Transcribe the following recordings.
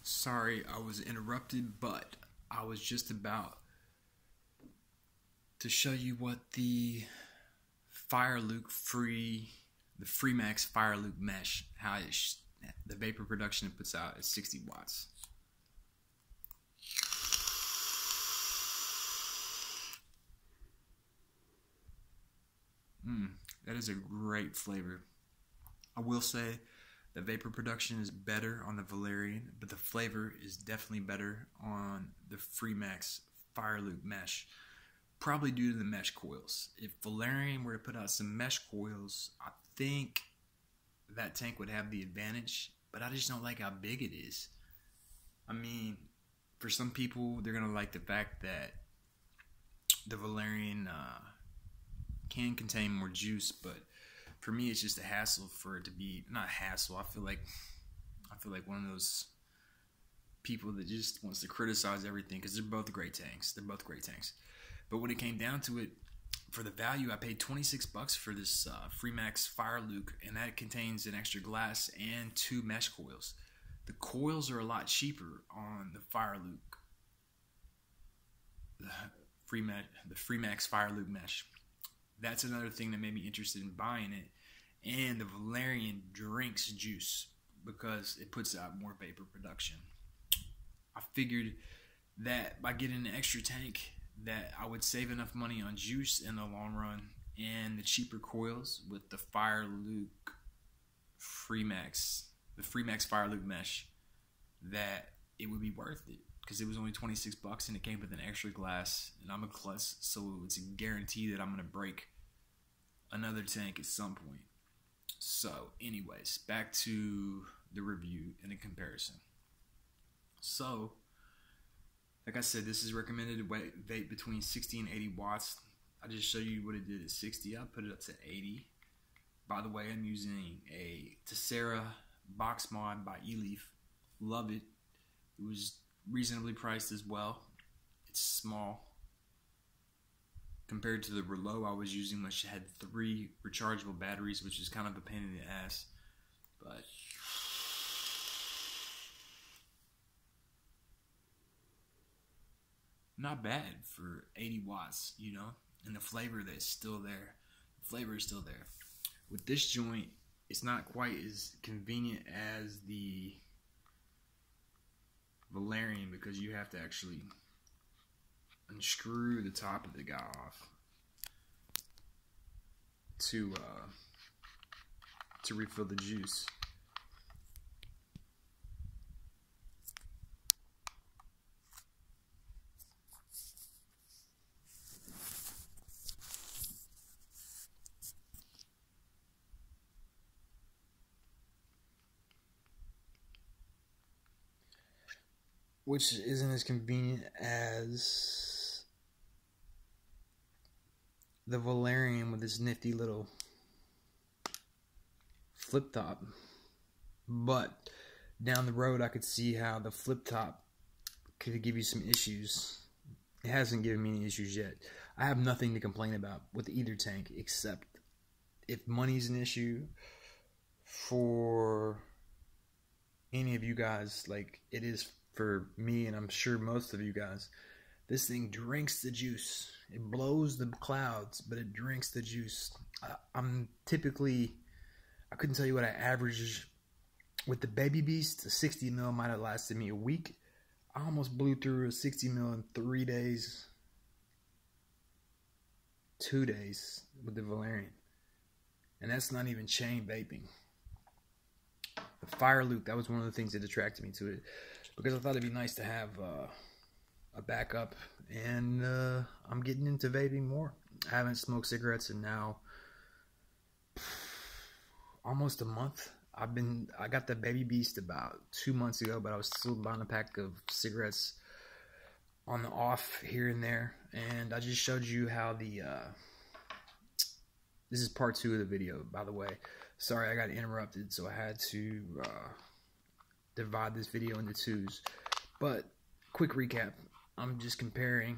Sorry I was interrupted, but I was just about to show you what the FREEMAX FIRELUKE MESH, how the vapor production it puts out is 60 watts. That is a great flavor. I will say the vapor production is better on the Valyryan, but the flavor is definitely better on the FREEMAX FIRELUKE MESH, probably due to the mesh coils. If Valyryan were to put out some mesh coils, I think that tank would have the advantage, but I just don't like how big it is. I mean, for some people, they're going to like the fact that the Valyryan can contain more juice, but for me, it's just a hassle for it to be, not hassle, I feel like one of those people that just wants to criticize everything, because they're both great tanks. But when it came down to it, for the value, I paid 26 bucks for this FREEMAX FIRELUKE, and that contains an extra glass and 2 mesh coils. The coils are a lot cheaper on the FIRELUKE, the FREEMAX FIRELUKE MESH. That's another thing that made me interested in buying it. And the Valyryan drinks juice because it puts out more vapor production. I figured that by getting an extra tank that I would save enough money on juice in the long run and the cheaper coils with the FIRELUKE FREEMAX, the FREEMAX FIRELUKE MESH, that it would be worth it, because it was only 26 bucks and it came with an extra glass, and I'm a klutz, so it's a guarantee that I'm going to break another tank at some point. So anyways, back to the review and the comparison. So like I said, this is recommended to vape between 60 and 80 watts. I just show you what it did at 60. I put it up to 80. By the way, I'm using a Tessera box mod by eLeaf. Love it. It was reasonably priced as well. It's small compared to the Rouleau I was using, which had 3 rechargeable batteries, which is kind of a pain in the ass. But not bad for 80 watts, you know, and the flavor that's still there. The flavor is still there. With this joint, it's not quite as convenient as the Valyryan, because you have to actually unscrew the top of the guy off to refill the juice. Which isn't as convenient as the Valyryan with this nifty little flip top. But down the road, I could see how the flip top could give you some issues. It hasn't given me any issues yet. I have nothing to complain about with either tank, except if money's an issue for any of you guys, like it is for me, and I'm sure most of you guys. This thing drinks the juice. It blows the clouds, but it drinks the juice. I'm typically, I couldn't tell you what I average with the Baby Beast. A 60 mil might have lasted me a week. I almost blew through a 60 mil in 3 days, 2 days with the Valyryan, and that's not even chain vaping. The FIRELUKE, that was one of the things that attracted me to it, because I thought it'd be nice to have a backup, and I'm getting into vaping more. I haven't smoked cigarettes in now almost a month. I got the Baby Beast about 2 months ago, but I was still buying a pack of cigarettes on the off here and there, and I just showed you how the this is part 2 of the video, by the way. Sorry, I got interrupted, so I had to divide this video into 2s. But quick recap, I'm just comparing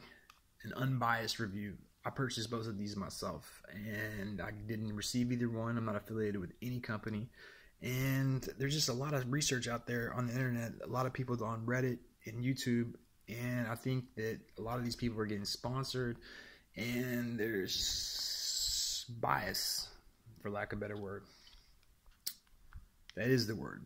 an unbiased review. I purchased both of these myself, and I didn't receive either one. I'm not affiliated with any company, And there's just a lot of research out there on the internet, a lot of people on Reddit and YouTube, and I think that a lot of these people are getting sponsored, and there's bias, for lack of a better word. That is the word.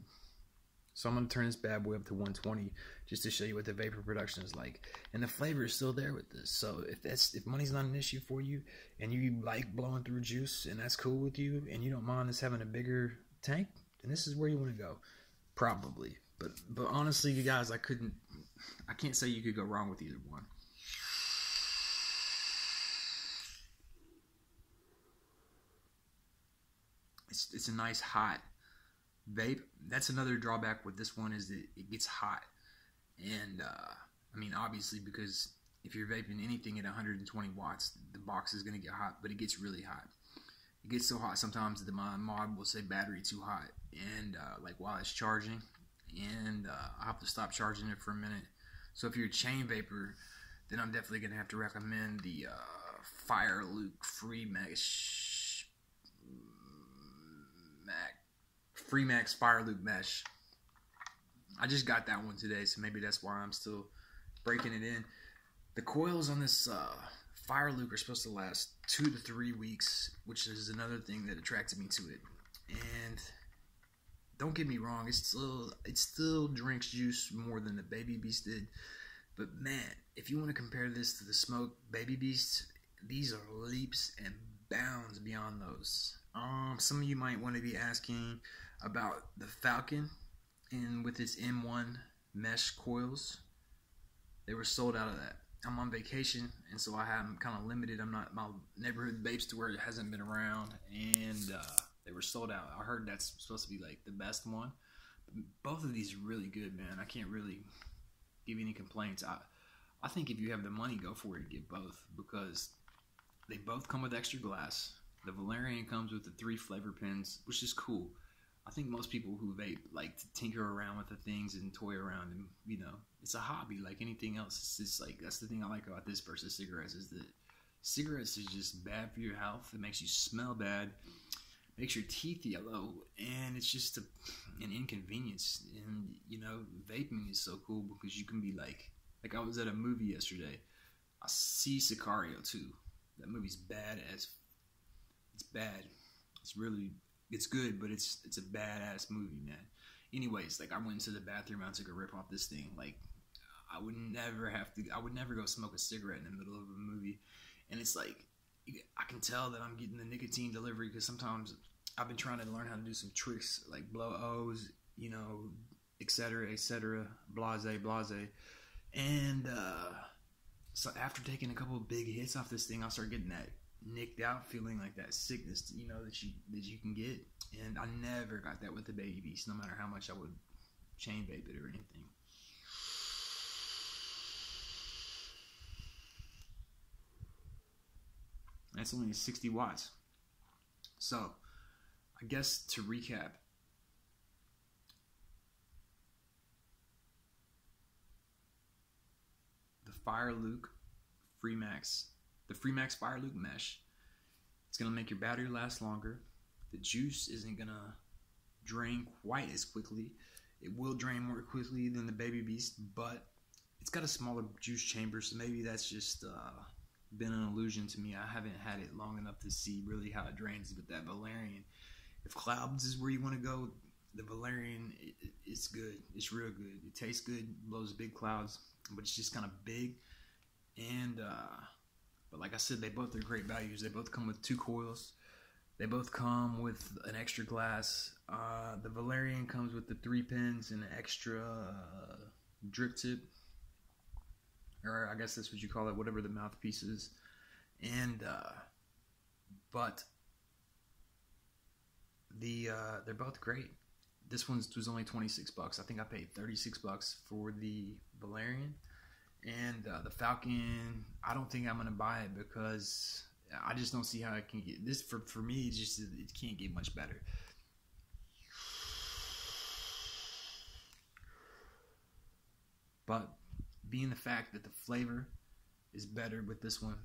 So I'm going to turn this bad boy up to 120 just to show you what the vapor production is like. And the flavor is still there with this. So if money's not an issue for you and you like blowing through juice and that's cool with you and you don't mind us having a bigger tank, then this is where you want to go. Probably. But honestly, you guys, I can't say you could go wrong with either one. It's a nice hot vape. That's another drawback with this one, is that it gets hot. And I mean, obviously, because if you're vaping anything at 120 watts, the box is going to get hot, but it gets really hot. It gets so hot sometimes that my mod will say battery too hot, and like while it's charging, and I have to stop charging it for a minute. So if you're a chain vapor, then I'm definitely going to have to recommend the FREEMAX FIRELUKE MESH. I just got that one today, so maybe that's why I'm still breaking it in. The coils on this FIRELUKE are supposed to last 2 to 3 weeks, which is another thing that attracted me to it. And don't get me wrong, it still drinks juice more than the Baby Beast did. But man, if you want to compare this to the Smoke Baby Beast, these are leaps and bounds beyond those. Some of you might want to be asking about the FALCON, and with its M1 mesh coils, they were sold out of that. I'm on vacation, and so I'm kind of limited. I'm not my neighborhood vapes to where it hasn't been around, and they were sold out. I heard that's supposed to be like the best one. Both of these are really good, man. I can't really give you any complaints. I think if you have the money, go for it and get both, because they both come with extra glass. The Valyrien comes with the 3 flavor pens, which is cool. I think most people who vape like to tinker around with the things and toy around, and you know, it's a hobby like anything else. It's just like, that's the thing I like about this versus cigarettes, is that cigarettes is just bad for your health. It makes you smell bad, makes your teeth yellow, and it's just an inconvenience. And you know, vaping is so cool because you can be like I was at a movie yesterday. I see Sicario 2. That movie's bad as it's bad. It's good, but it's a badass movie, man. Anyways, like I went into the bathroom, I took a rip off this thing. Like I would never go smoke a cigarette in the middle of a movie. And it's like, I can tell that I'm getting the nicotine delivery, because sometimes I've been trying to learn how to do some tricks, like blow O's, you know, etc., blase. And so after taking a couple of big hits off this thing, I started getting that nicked out feeling, like that sickness, you know, that you can get. And I never got that with the Baby Beast, no matter how much I would chain vape it or anything. That's only 60 watts. So I guess to recap, the FREEMAX FIRELUKE MESH, it's going to make your battery last longer. The juice isn't going to drain quite as quickly. It will drain more quickly than the Baby Beast, but it's got a smaller juice chamber, so maybe that's just been an illusion to me. I haven't had it long enough to see really how it drains with that Valyrien. If clouds is where you want to go, the Valyrien, it's good. It's real good. It tastes good, blows big clouds, but it's just kind of big. And but like I said, they both are great values. They both come with 2 coils. They both come with an extra glass. The Valyrien comes with the 3 pins and an extra drip tip, or I guess that's what you call it, whatever the mouthpiece is. And but they're both great. This one was only $26. I think I paid $36 for the Valyrien. And the FALCON, I don't think I'm going to buy it, because I just don't see how it can get this. For me, it can't get much better. But being the fact that the flavor is better with this one,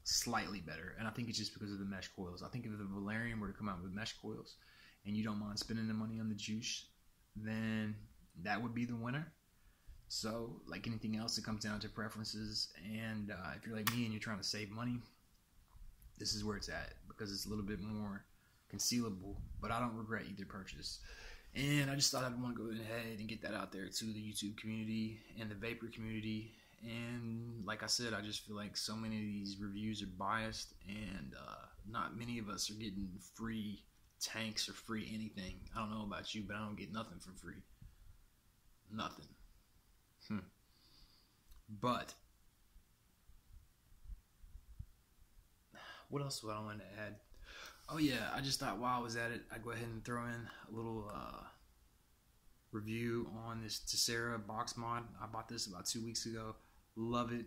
slightly better, and I think it's just because of the mesh coils. I think if the Valyrien were to come out with mesh coils, and you don't mind spending the money on the juice, then that would be the winner. So like anything else, it comes down to preferences, and if you're like me and you're trying to save money, this is where it's at, because it's a little bit more concealable, but I don't regret either purchase. And I just thought I'd want to go ahead and get that out there to the YouTube community and the vapor community. And like I said, I just feel like so many of these reviews are biased, and not many of us are getting free tanks or free anything. I don't know about you, but I don't get nothing for free. Nothing. But what else would I want to add? Oh yeah, I just thought while I was at it, I'd go ahead and throw in a little review on this Tessera box mod. I bought this about 2 weeks ago. Love it.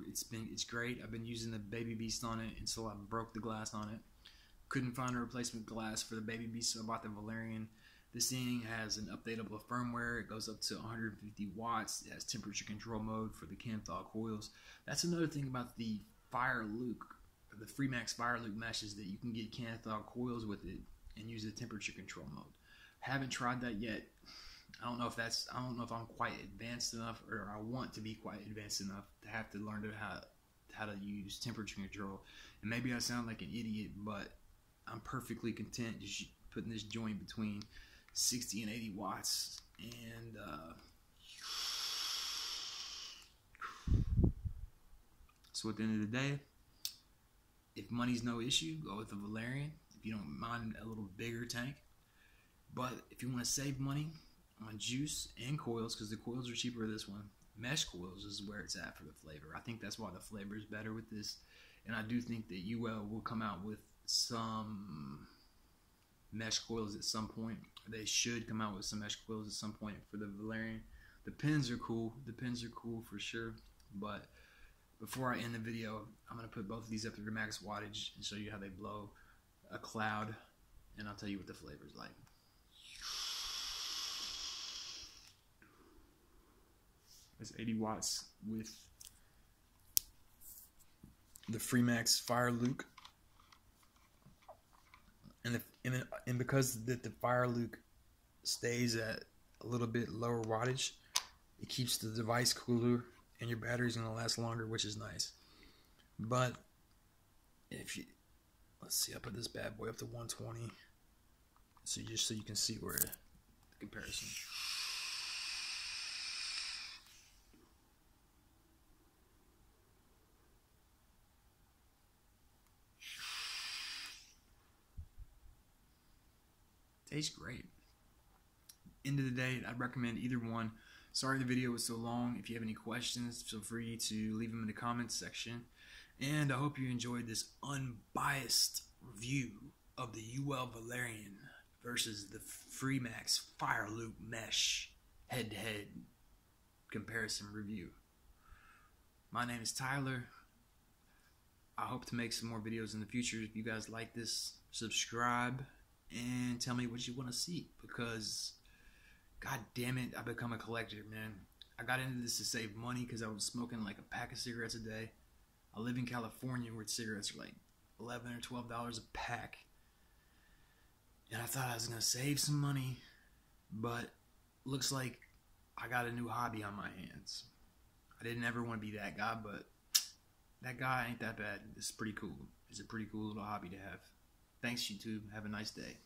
It's great. I've been using the Baby Beast on it until I broke the glass on it. Couldn't find a replacement glass for the Baby Beast, so I bought the Valyrien. This thing has an updatable firmware. It goes up to 150 watts. It has temperature control mode for the can-thaw coils. That's another thing about the FireLuke, the FREEMAX FIRELUKE mesh, is that you can get can-thaw coils with it and use the temperature control mode. Haven't tried that yet. I don't know if I'm quite advanced enough, or I want to be quite advanced enough to have to learn how to use temperature control. And maybe I sound like an idiot, but I'm perfectly content just putting this joint between 60 and 80 watts. And so at the end of the day, if money's no issue, go with the Valyrien. If you don't mind a little bigger tank. But if you want to save money on juice and coils, because the coils are cheaper with this one, mesh coils is where it's at for the flavor. I think that's why the flavor is better with this. And I do think that UWELL will come out with some mesh coils at some point. They should come out with some mesh coils at some point for the Valyrien. The pins are cool. The pins are cool for sure. But before I end the video, I'm going to put both of these up to their max wattage and show you how they blow a cloud. And I'll tell you what the flavor's like. It's 80 watts with the FREEMAX FIRELUKE. And because the FIRELUKE stays at a little bit lower wattage, it keeps the device cooler and your battery's going to last longer, which is nice. But let's see, I put this bad boy up to 120, so you can see where the comparison. Tastes great. End of the day, I'd recommend either one. Sorry the video was so long. If you have any questions, feel free to leave them in the comments section. And I hope you enjoyed this unbiased review of the UWELL VALYRIAN versus the FREEMAX FIRELUKE mesh head-to-head comparison review. My name is Tyler. I hope to make some more videos in the future. If you guys like this, subscribe and tell me what you want to see, because god damn it, I've become a collector, man. I got into this to save money because I was smoking like a pack of cigarettes a day. I live in California where cigarettes are like $11 or $12 a pack, and I thought I was gonna save some money, but looks like I got a new hobby on my hands. I didn't ever want to be that guy, but that guy ain't that bad. It's pretty cool. It's a pretty cool little hobby to have. Thanks, YouTube. Have a nice day.